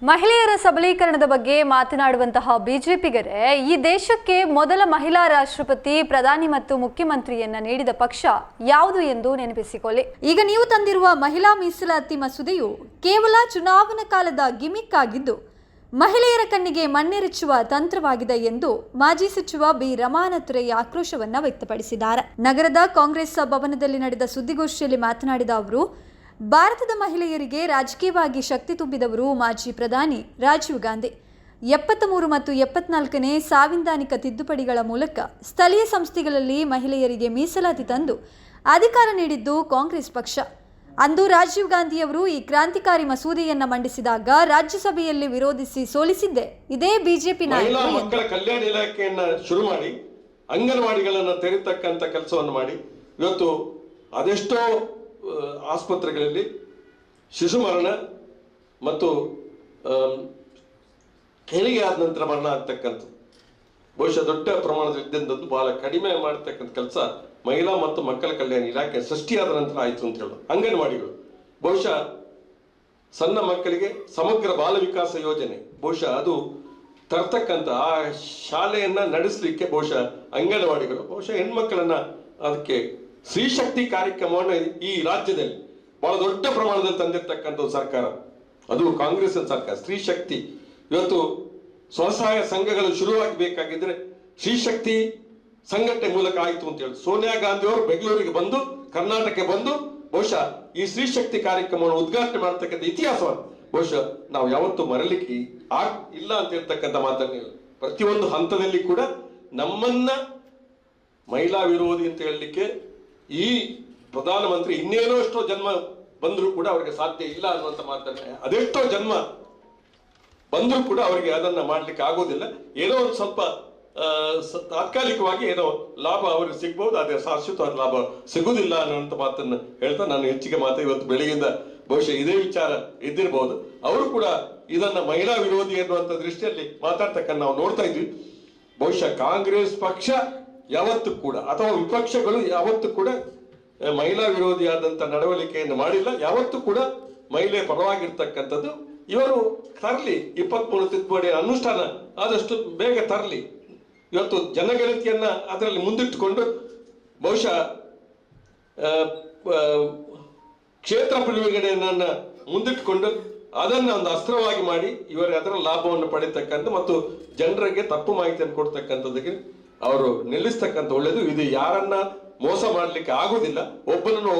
ಮಹಿಳೆಯರ ಸಬಲೀಕರಣದ ಬಗ್ಗೆ ಮಾತನಾಡುವಂತಹ ಬಿಜೆಪಿಗರೇ ಈ ದೇಶಕ್ಕೆ ಮೊದಲ ಮಹಿಳಾ ರಾಷ್ಟ್ರಪತಿ ಪ್ರಧಾನಿ ಮತ್ತು ಮುಖ್ಯಮಂತ್ರಿಯನ್ನ ನೀಡಿದ ಪಕ್ಷ ಯಾವುದು ಎಂದು ನೆನಪಿಸಿಕೊಳ್ಳಿ. ಈಗ ನೀವು ತಂದಿರುವ ಮಹಿಳಾ ಮೀಸಲಾತಿ ಮಸೂದೆಯು ಕೇವಲ ಚುನಾವಣಾ ಕಾಲದ ಗಿಮಿಕ್ ಆಗಿದ್ದು ಮಹಿಳೆಯರ ಕಣ್ಣಿಗೆ ಮಣ್ಣೆರಚುವ ತಂತ್ರವಾಗಿದೆ ಎಂದು ಮಾಜಿ ಸಚಿವ ಬಿ ರಮಾನಾಥ್ ರೈ ಆಕ್ರೋಶವನ್ನ ವ್ಯಕ್ತಪಡಿಸಿದ್ದಾರೆ. ನಗರದ ಕಾಂಗ್ರೆಸ್ ಭವನದಲ್ಲಿ ನಡೆದ ಸುದ್ದಿಗೋಷ್ಠಿಯಲ್ಲಿ ಮಾತನಾಡಿದ ಅವರು, ಭಾರತದ ಮಹಿಳೆಯರಿಗೆ ರಾಜಕೀಯವಾಗಿ ಶಕ್ತಿ ತುಂಬಿದವರು ಮಾಜಿ ಪ್ರಧಾನಿ ರಾಜೀವ್ ಗಾಂಧಿ. 73 ಮತ್ತು 74ನೇ ಸಾಂವಿಧಾನಿಕ ತಿದ್ದುಪಡಿಗಳ ಮೂಲಕ ಸ್ಥಳೀಯ ಸಂಸ್ಥೆಗಳಲ್ಲಿ ಮಹಿಳೆಯರಿಗೆ ಮೀಸಲಾತಿ ತಂದು ಅಧಿಕಾರ ನೀಡಿದ್ದು ಕಾಂಗ್ರೆಸ್ ಪಕ್ಷ. ಅಂದು ರಾಜೀವ್ ಗಾಂಧಿಯವರು ಈ ಕ್ರಾಂತಿಕಾರಿ ಮಸೂದೆಯನ್ನ ಮಂಡಿಸಿದಾಗ ರಾಜ್ಯಸಭೆಯಲ್ಲಿ ವಿರೋಧಿಸಿ ಸೋಲಿಸಿದ್ದೆ ಇದೇ ಬಿಜೆಪಿ ಮಹಿಳಾ ಮಕ್ಕಳ ಕಲ್ಯಾಣ ಇಲಾಖೆಯನ್ನ ಶುರು ಮಾಡಿ ಅಂಗನವಾಡಿಗಳನ್ನು ತೆರೆತಕ್ಕಂತ ಕೆಲಸವನ್ನು ಮಾಡಿ ಇವತ್ತು ಅದೆಷ್ಟೋ ಆಸ್ಪತ್ರೆಗಳಲ್ಲಿ ಶಿಶು ಮರಣ ಮತ್ತು ಹೆರಿಗೆ ಆದ ನಂತರ ಮರಣ ಆಗ್ತಕ್ಕಂಥದ್ದು ಬಹುಶಃ ದೊಡ್ಡ ಪ್ರಮಾಣದಲ್ಲಿ ಬಹಳ ಕಡಿಮೆ ಮಾಡತಕ್ಕಂಥ ಕೆಲಸ ಮಹಿಳಾ ಮತ್ತು ಮಕ್ಕಳ ಕಲ್ಯಾಣ ಇಲಾಖೆ ಸೃಷ್ಟಿಯಾದ ನಂತರ ಆಯಿತು ಅಂತ ಹೇಳೋದು. ಅಂಗನವಾಡಿಗಳು ಬಹುಶಃ ಸಣ್ಣ ಮಕ್ಕಳಿಗೆ ಸಮಗ್ರ ಬಾಲ ವಿಕಾಸ ಯೋಜನೆ ಬಹುಶಃ ಅದು ತರ್ತಕ್ಕಂಥ ಆ ಶಾಲೆಯನ್ನ ನಡೆಸಲಿಕ್ಕೆ ಬಹುಶಃ ಅಂಗನವಾಡಿಗಳು ಬಹುಶಃ ಹೆಣ್ಮಕ್ಕಳನ್ನ ಅದಕ್ಕೆ ಸ್ತ್ರೀ ಶಕ್ತಿ ಕಾರ್ಯಕ್ರಮವನ್ನು ಈ ರಾಜ್ಯದಲ್ಲಿ ಬಹಳ ದೊಡ್ಡ ಪ್ರಮಾಣದಲ್ಲಿ ತಂದಿರ್ತಕ್ಕಂಥ ಸರ್ಕಾರ ಅದು ಕಾಂಗ್ರೆಸ್ ಸರ್ಕಾರ. ಸ್ತ್ರೀ ಶಕ್ತಿ ಇವತ್ತು ಸ್ವಸಹಾಯ ಸಂಘಗಳು ಶುರುವಾಗಬೇಕಾಗಿದ್ರೆ ಸ್ತ್ರೀ ಶಕ್ತಿ ಸಂಘಟನೆ ಮೂಲಕ ಆಯಿತು ಅಂತ ಹೇಳಿ ಸೋನಿಯಾ ಗಾಂಧಿ ಅವರು ಬೆಂಗಳೂರಿಗೆ ಬಂದು ಕರ್ನಾಟಕಕ್ಕೆ ಬಂದು ಬಹುಶಃ ಈ ಸ್ತ್ರೀ ಶಕ್ತಿ ಕಾರ್ಯಕ್ರಮವನ್ನು ಉದ್ಘಾಟನೆ ಮಾಡತಕ್ಕಂಥ ಇತಿಹಾಸವನ್ನು ಬಹುಶಃ ನಾವು ಯಾವತ್ತೂ ಮರಲಿಕ್ಕೆ ಇಲ್ಲ ಅಂತ ಹೇಳ್ತಕ್ಕಂಥ ಮಾತನ್ನ ಪ್ರತಿಯೊಂದು ಹಂತದಲ್ಲಿ ಕೂಡ ನಮ್ಮನ್ನ ಮಹಿಳಾ ವಿರೋಧಿ ಅಂತ ಹೇಳಲಿಕ್ಕೆ ಈ ಪ್ರಧಾನಮಂತ್ರಿ ಇನ್ನೇನೋ ಎಷ್ಟೋ ಜನ್ಮ ಬಂದರೂ ಕೂಡ ಅವರಿಗೆ ಸಾಧ್ಯ ಇಲ್ಲ ಅನ್ನುವಂತ ಮಾತನ್ನ ಅದೆಷ್ಟೋ ಜನ್ಮ ಬಂದರೂ ಕೂಡ ಅವರಿಗೆ ಅದನ್ನ ಮಾಡ್ಲಿಕ್ಕೆ ಆಗೋದಿಲ್ಲ. ಏನೋ ಒಂದು ಸ್ವಲ್ಪ ತಾತ್ಕಾಲಿಕವಾಗಿ ಏನೋ ಲಾಭ ಅವರಿಗೆ ಸಿಗ್ಬಹುದು, ಅದೇ ಶಾಶ್ವತವಾದ ಲಾಭ ಸಿಗುವುದಿಲ್ಲ ಅನ್ನುವಂತ ಮಾತನ್ನ ಹೇಳ್ತಾ ನಾನು ಹೆಚ್ಚಿಗೆ ಇವತ್ತು ಬೆಳಗಿಂದ ಬಹುಶಃ ಇದೇ ವಿಚಾರ ಇದ್ದಿರಬಹುದು. ಅವರು ಕೂಡ ಇದನ್ನ ಮಹಿಳಾ ವಿರೋಧಿ ಎನ್ನುವಂತ ದೃಷ್ಟಿಯಲ್ಲಿ ಮಾತಾಡ್ತಕ್ಕಂಥ ನಾವು ನೋಡ್ತಾ ಇದ್ವಿ. ಬಹುಶಃ ಕಾಂಗ್ರೆಸ್ ಪಕ್ಷ ಯಾವತ್ತೂ ಕೂಡ ಅಥವಾ ವಿಪಕ್ಷಗಳು ಯಾವತ್ತೂ ಕೂಡ ಮಹಿಳಾ ವಿರೋಧಿಯಾದಂತ ನಡವಳಿಕೆಯನ್ನು ಮಾಡಿಲ್ಲ. ಯಾವತ್ತೂ ಕೂಡ ಮಹಿಳೆ ಪರವಾಗಿರ್ತಕ್ಕಂಥದ್ದು ಇವರು ತರಲಿ 23 ತಿದ್ದುಪಡಿ ಅನುಷ್ಠಾನ ಆದಷ್ಟು ಬೇಗ ತರಲಿ. ಇವತ್ತು ಜನಗಣತಿಯನ್ನ ಅದರಲ್ಲಿ ಮುಂದಿಟ್ಟುಕೊಂಡು ಬಹುಶಃ ಕ್ಷೇತ್ರ ವಿಂಗಡಣೆಯನ್ನ ಮುಂದಿಟ್ಟುಕೊಂಡು ಅದನ್ನ ಒಂದು ಅಸ್ತ್ರವಾಗಿ ಮಾಡಿ ಇವರಿಗೆ ಅದರ ಲಾಭವನ್ನು ಪಡೆಯತಕ್ಕಂಥ ಮತ್ತು ಜನರಿಗೆ ತಪ್ಪು ಮಾಹಿತಿಯನ್ನು ಕೊಡ್ತಕ್ಕಂಥದ್ದಕ್ಕೆ ಅವರು ನಿಲ್ಲಿಸ್ತಕ್ಕಂಥ ಒಳ್ಳೇದು. ಇದು ಯಾರನ್ನ ಮೋಸ ಮಾಡ್ಲಿಕ್ಕೆ ಆಗುದಿಲ್ಲ. ಒಬ್ಬನನ್ನು